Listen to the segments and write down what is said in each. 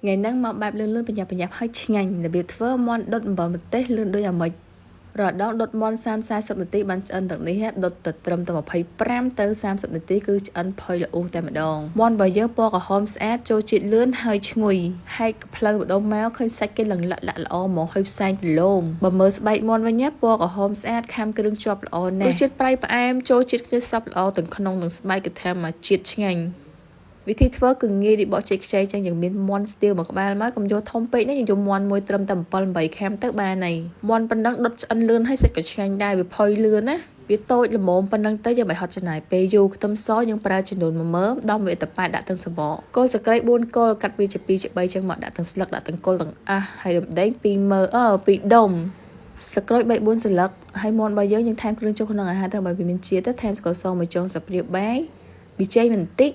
ngày nắng mà bạp lươn bập nhạt hơi ngành đặc biệt với món đốt bờ một tết lươn đôi à mày rồi đó đốt món sam sai sập một tí bắn chân tậnนี้hết đốt tật trầm tầm một phải pram tới sam sập một tí cứ chân phơi là u tại một đòn món bờ dơ po của homes ad cho chị lươn hơi ngùi hay plug một đống máu khơi sạch cái lần lạ lạ là o một hơi xanh lôm bờ mờ bay món với nhấp po của homes ad cam cái đường chop là nè chết bay em cho chị cái sập là từng con nông từng bay cái tham mà chết ngànhวิธีធ្វើគឺងាយដូចបកចេកខ្ចីចឹងយើងមានមន់ស្ទៀលមកក្បាលមកកុំយកធំពេកណាយើងយកមន់មួយត្រឹមតែ7 8ខាំទៅបានហើយមន់ប៉ុណ្ណឹងដុតឆ្អិនលឿនហើយសាច់ក៏ឆ្ងាញ់ដែរវាផុយលឿនណាវាតូចល្មមប៉ុណ្ណឹងទៅយើងមិនហត់ចំណាយពេលយូរខ្ទឹមសយើងប្រើចំនួន1មើមដំវាទៅប៉ែដាក់ទាំងសបកគល់សក្តិ4គល់កាត់វាជា2ជា3ចឹងមកដាក់ទាំងស្លឹកដាក់ទាំងគល់ទាំងអះហើយរំដេង2មើ2ដុំស្លឹកក្រូច3 4សន្លឹកហើយមន់របស់យើងថែមគ្រឿងចូលក្នុងអាហារទៅបើវាមានជាតិទៅថែមស្ករសមួយចុងស្លាបព្រាបាយប៊ីចេងបន្តិច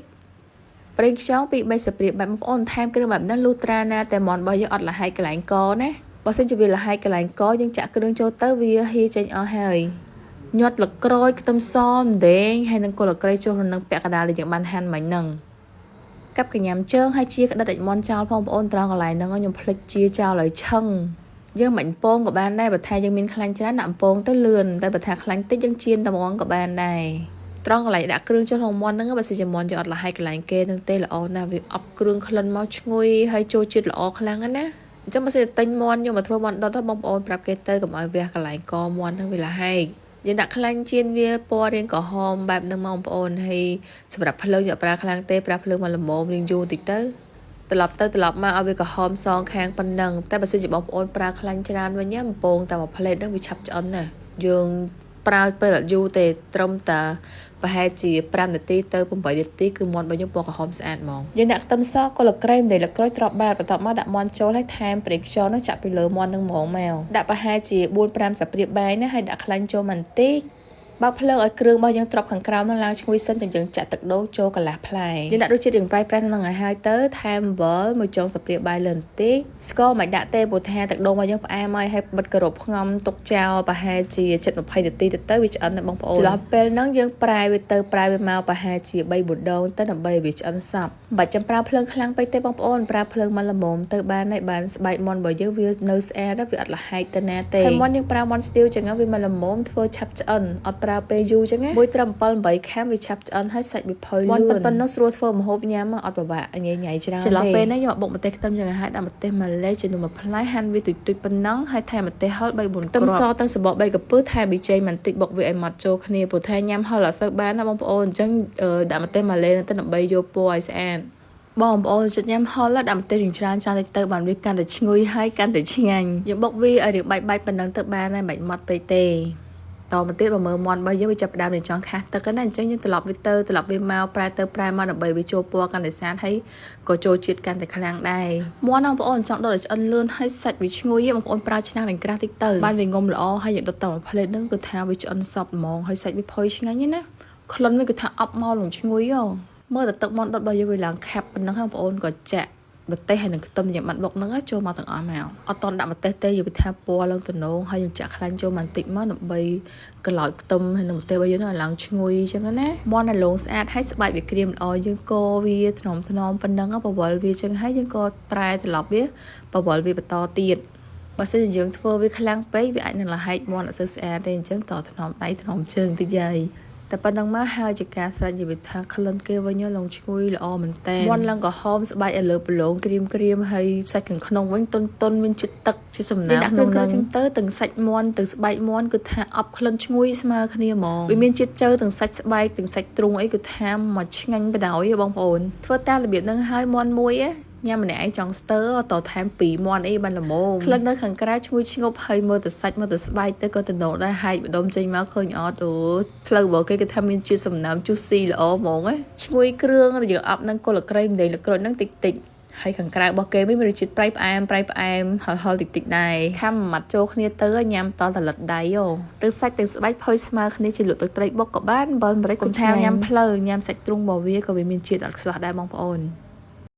ប្រេងខ្យងពី3ស្លាបព្រាបាយបងប្អូនថែមគ្រឿងបែបហ្នឹងលុះត្រាណាតែមន់របស់យើងអត់លះហើយកន្លែងកណាបើសិនជាវាលះហើយកន្លែងកយើងចាក់គ្រឿងចូលទៅវាហៀចេញអស់ហើយញាត់លក្រូចខ្ទឹមសម្ដេងហើយនឹងគល់អក្រីចូលក្នុងពាក់កណ្ដាលដែលយើងបានហាន់មិញហ្នឹងកាប់កញ្ញាំជើងហើយជាក្តិតឲ្យមន់ចោលផងបងប្អូនត្រង់កន្លែងហ្នឹងខ្ញុំភ្លេចជាចោលឲ្យឆឹងយើងមិនពងក៏បានដែរបើថាយើងមានខ្លាញ់ច្រើនដាក់ពងទៅលឿនតែបើថាខ្លាញ់តិចយើងជៀនតែម្ងក៏បានដែរត្រង់កន្លែងដាក់គ្រឿងចូលក្នុងមន់ហ្នឹងបើសិនជាមន់យកអត់លះហើយកន្លែងគេហ្នឹងទេល្អណាស់វាអប់គ្រឿងក្លិនមកឈ្ងុយហើយចូលជាតិល្អខ្លាំងណាស់អញ្ចឹងបើសិនតែទិញមន់យកមកធ្វើមន់ដុតទៅបងប្អូនប្រាប់គេទៅកុំឲ្យវះកន្លែងកមន់ហ្នឹងវាលះហើកយើងដាក់ខ្លាញ់ជៀនវាពណ៌រាងក្រហមបែបហ្នឹងមកបងប្អូនហើយសម្រាប់ភ្លើងយកប្រើខ្លាំងទេប្រើភ្លើងមកល្មមរៀងយូរតិចទៅត្រឡប់មកឲ្យវាក្រហមសងខាងប៉ុណ្ណឹងតែបើសិនជាបងប្អូនប្រើខ្លាញ់ច្រើនវិញណាបំពងតែមួយផ្លេតហ្នឹងវាឆាប់ឆ្អិនណាយើងប្រើពេលយូរទេត្រឹមតែប្រហែលជា5នាទីទៅ8នាទីគឺមាន់របស់យើងពណ៌ក្រហមស្អាតហ្មងយើងដាក់ខ្ទឹមសគល់ក្រែមដែលលក្រូចត្រប់បាតបន្ទាប់មកដាក់មាន់ចូលហើយថែមប្រេងខ្យងនោះចាក់ពីលើមាន់នឹងហ្មងមកដាក់ប្រហែលជា4 5ស្លាបព្រាបាយណាហើយដាក់ខ្លាញ់ចូលបន្តិចបើភ្លើងឲ្យគ្រឿងរបស់យើងត្រប់ខាងក្រោមនឹងឡើងឈ្ងុយសិនចាំយើងចាក់ទឹកដូងចូលកន្លះផ្លែយើងដាក់រសជាតិរៀងប្រៃហ្នឹងឲ្យហើយទៅថែមអំបិលមួយចុងស្លាបព្រាបាយលើបន្តិចស្ករមិនដាក់ទេព្រោះថាទឹកដូងរបស់យើងផ្អែមហើយបិទគោរពផ្ងំទុកចោលប្រហែលជា7-20នាទីទៅវាឆ្អិនណាបងប្អូនចន្លោះពេលហ្នឹងយើងប្រែវាទៅប្រែវាមកប្រហែលជា3 4ដងទៅដើម្បីវាឆ្អិនសព្វមិនបាច់ចាំប្រើភ្លើងខ្លាំងពេកទេបងប្អូនប្រើភ្លើងមកល្មមទៅបានហើយបានស្បែកមាន់របស់យើងវានៅស្អាតវាអត់លះហែកទៅណាទេហើយមាន់យើងប្រើមាន់ស្ទៀវចឹងវាមកល្មមធ្វើឆាប់ឆ្អិនអត់ប្រើពេលយូរចឹងណាមួយត្រឹម7 8ខាំវាឆាប់ឆ្អិនហើយសាច់វាផុយលឿនប៉ុណ្ណោះស្រួលធ្វើម្ហូបញ៉ាំអត់ពិបាកញ៉ៃច្រើនទេចន្លោះពេលហ្នឹងយកបុកម្ទេសខ្ទឹមចឹងហើយដាក់ម្ទេសម៉ាឡេចំនួន1ផ្លែហាន់វាទុយៗប៉ុណ្ណឹងហើយថែមម្ទេសហឹរ3 4គ្រាប់ខ្ទឹមសទាំងសំបក3កាពើថែមប៊ីចេងបន្តិចបុកវាឲ្យម៉ត់ចូលគ្នាព្រោះថាញ៉ាំហឹរអត់សូវបានណាបងប្អូនអញ្ចឹងដាក់ម្ទេសម៉ាឡេទៅដើម្បីយកពណ៌ឲ្យស្អាតបងប្អូនចិត្តញ៉ាំហឹរដាក់ម្ទេសរៀងច្រើនទៅបានវាកាន់តែឈ្ងុយហើយកាន់តែឆ្ងាញ់យើងបុកវាឲ្យរៀងបែកប៉ុណ្ណឹងទៅបានហើយមិនម៉ត់ពេកទេតមកទៀតបើមើលមាន់របស់យើងវាចាប់ផ្ដើមនឹងចង់ខាស់ទឹកណាអញ្ចឹងយើងត្រឡប់វាមកប្រែទៅប្រែមកដើម្បីវាចូលពណ៌កាន់តែស្អាតហើយក៏ចូលជាតិកាន់តែខ្លាំងដែរមាន់បងប្អូនចង់ដុតឲ្យឆ្អិនលឿនហើយសាច់វាឈ្ងុយបងប្អូនប្រើឆ្នាំងនឹងក្រាស់តិចទៅបានវាងុំល្អហើយយើងដុតតាមមួយផ្លេតហ្នឹងគឺថាវាឆ្អិនសព្វហ្មងហើយសាច់វាផុយឆ្ងាញ់ណាក្លិនវាគឺថាអប់មកនឹងឈ្ងុយមើលតែទឹកមាន់ដុតរបស់យើងវាឡើងខាប់ប៉ុណ្ណឹងបងប្អូនក៏ចាក់ម្ទេសហើយនឹងខ្ទឹមយ៉ាងបាត់បុកហ្នឹងចូលមកទាំងអស់មកអត់តដាក់ម្ទេសទេយើងថាពណ៌ឡើងទំនងហើយយើងចាក់ខ្លាញ់ចូលបន្តិចមកដើម្បីក្លោចខ្ទឹមហើយនឹងម្ទេសរបស់យើងឲ្យឡើងឈ្ងុយអញ្ចឹងណាមាន់ឲ្យឡងស្អាតហើយស្បែកវាក្រៀមល្អយើងកវាថ្នមប៉ុណ្ណឹងបវលវាអញ្ចឹងហើយយើងក៏ប្រែត្រឡប់វាបវលវាបន្តទៀតបើសិនជាយើងធ្វើវាខ្លាំងពេកវាអាចនឹងលះហែកមាន់អត់សូវស្អាតទេអញ្ចឹងតថ្នមដៃថ្នមជើងតិចហើយតែប៉ុណ្ណឹងមកហើយជាការស្រេចនិយាយថាក្លិនគេវិញឡងឈ្ងុយល្អមែនតើមាន់ឡើងក្រហមស្បែកឲ្យលើប្រឡងក្រៀមហើយសាច់ខាងក្នុងវិញទន់មានជាតិទឹកជាសំណាងក្នុងហ្នឹងអញ្ចឹងទៅទាំងសាច់មាន់ទាំងស្បែកមាន់គឺថាអប់ក្លិនឈ្ងុយស្មើគ្នាហ្មងវាមានជាតិជើទាំងសាច់ស្បែកទាំងសាច់ទ្រូងអីគឺថាមកឆ្ងាញ់បដ ாய் បងប្អូនធ្វើតាមរបៀបហ្នឹងហើយមាន់មួយញ៉ាំម្នាក់ឯងចង់ស្ទើតថែម2មាន់អីបានល្មមក្លិននៅខាងក្រៅឈ្ងុយឈ្ងប់ហើយមើលទៅសាច់មើលទៅស្បែកទៅក៏ទៅណូដែរហែកម្ដុំចេញមកឃើញអត់ផ្លូវរបស់គេគឺថាមានជាតិសំណើមជូស៊ីល្អហ្មងឈ្ងុយគ្រឿងយើងអាប់នឹងគល់ក្រែមលក្រូចហ្នឹងតិចហើយខាងក្រៅរបស់គេមានរសជាតិប្រៃផ្អែមហឹរតិចដែរខាំម៉ាត់ចូលគ្នាទៅញ៉ាំតលិតដៃទៅសាច់ទាំងស្បែកផុយស្មើគ្នាជាលក់ទឹកត្រីបុកក៏បានបើមិនរេចកុំថាញ៉ាំផ្លូវញ៉ាំសាច់ទ្រូងរបស់វាក៏វាមានជាតិអត់ខ្សោះដែរបងប្អូន